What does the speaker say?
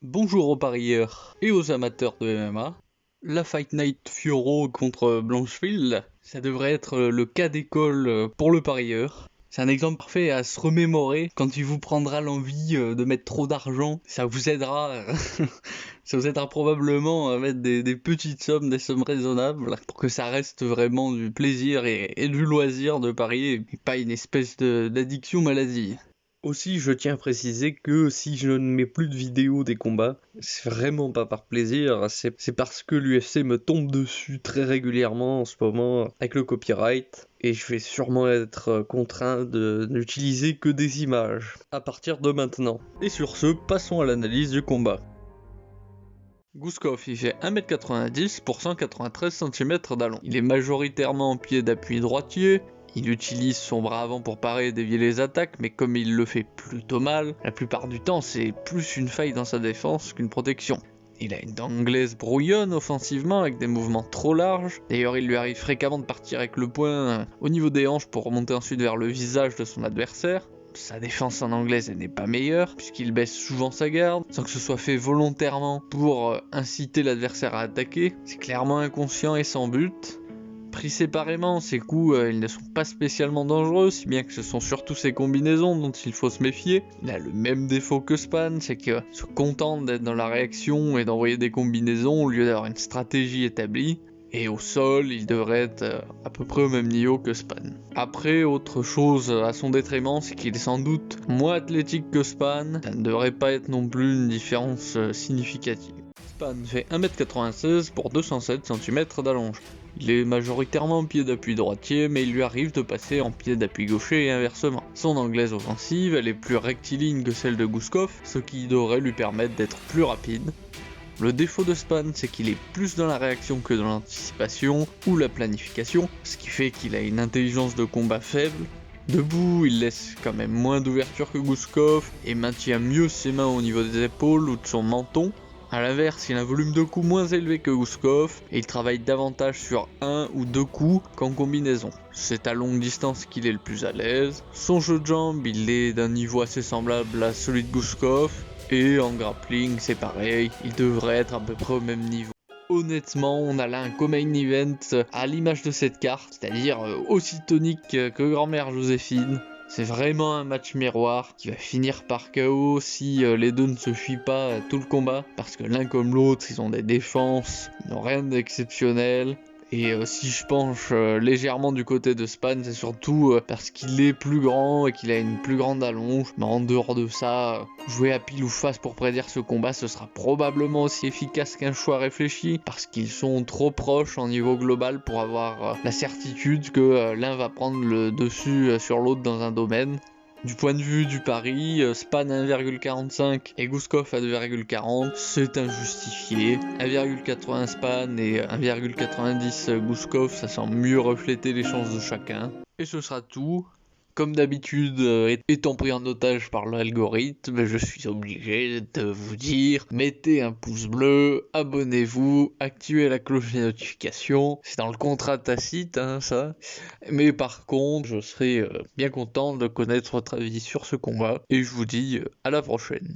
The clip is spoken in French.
Bonjour aux parieurs et aux amateurs de MMA. La Fight Night Fioro contre Blanchfield, ça devrait être le cas d'école pour le parieur. C'est un exemple parfait à se remémorer quand il vous prendra l'envie de mettre trop d'argent. Ça vous aidera, ça vous aidera probablement à mettre des petites sommes, des sommes raisonnables, pour que ça reste vraiment du plaisir et du loisir de parier, et pas une espèce d'addiction maladie. Aussi, je tiens à préciser que si je ne mets plus de vidéos des combats, c'est vraiment pas par plaisir, c'est parce que l'UFC me tombe dessus très régulièrement en ce moment avec le copyright, et je vais sûrement être contraint de n'utiliser que des images à partir de maintenant. Et sur ce, passons à l'analyse du combat. Gouskov, il fait 1m90 pour 193 cm d'allong. Il est majoritairement en pied d'appui droitier. Il utilise son bras avant pour parer et dévier les attaques, mais comme il le fait plutôt mal, la plupart du temps c'est plus une faille dans sa défense qu'une protection. Il a une dent anglaise brouillonne offensivement avec des mouvements trop larges. D'ailleurs, il lui arrive fréquemment de partir avec le poing au niveau des hanches pour remonter ensuite vers le visage de son adversaire. Sa défense en anglaise n'est pas meilleure, puisqu'il baisse souvent sa garde, sans que ce soit fait volontairement pour inciter l'adversaire à attaquer. C'est clairement inconscient et sans but. Pris séparément, ces coups ils ne sont pas spécialement dangereux, si bien que ce sont surtout ses combinaisons dont il faut se méfier. Il a le même défaut que Span, c'est qu'il se contente d'être dans la réaction et d'envoyer des combinaisons au lieu d'avoir une stratégie établie. Et au sol, il devrait être à peu près au même niveau que Span. Après, autre chose à son détriment, c'est qu'il est sans doute moins athlétique que Span. Ça ne devrait pas être non plus une différence significative. Span fait 1m96 pour 207 cm d'allonge. Il est majoritairement en pied d'appui droitier, mais il lui arrive de passer en pied d'appui gaucher et inversement. Son anglaise offensive, elle est plus rectiligne que celle de Gouskov, ce qui devrait lui permettre d'être plus rapide. Le défaut de Span, c'est qu'il est plus dans la réaction que dans l'anticipation ou la planification, ce qui fait qu'il a une intelligence de combat faible. Debout, il laisse quand même moins d'ouverture que Gouskov et maintient mieux ses mains au niveau des épaules ou de son menton. A l'inverse, il a un volume de coups moins élevé que Gouskov et il travaille davantage sur un ou deux coups qu'en combinaison. C'est à longue distance qu'il est le plus à l'aise. Son jeu de jambes, il est d'un niveau assez semblable à celui de Gouskov. Et en grappling, c'est pareil, il devrait être à peu près au même niveau. Honnêtement, on a là un co-main event à l'image de cette carte, c'est-à-dire aussi tonique que Grand-mère Joséphine. C'est vraiment un match miroir qui va finir par KO si les deux ne se fuient pas tout le combat, parce que l'un comme l'autre, ils ont des défenses, ils n'ont rien d'exceptionnel. Et si je penche légèrement du côté de Span, c'est surtout parce qu'il est plus grand et qu'il a une plus grande allonge. Mais en dehors de ça, jouer à pile ou face pour prédire ce combat, ce sera probablement aussi efficace qu'un choix réfléchi, parce qu'ils sont trop proches en niveau global pour avoir la certitude que l'un va prendre le dessus sur l'autre dans un domaine. Du point de vue du pari, Span à 1,45 et Gouskov à 2,40, c'est injustifié. 1,80 Span et 1,90 Gouskov, ça semble mieux refléter les chances de chacun. Et ce sera tout. Comme d'habitude, étant pris en otage par l'algorithme, je suis obligé de vous dire, mettez un pouce bleu, abonnez-vous, activez la cloche des notifications. C'est dans le contrat tacite, ça. Mais par contre, je serai bien content de connaître votre avis sur ce combat. Et je vous dis à la prochaine.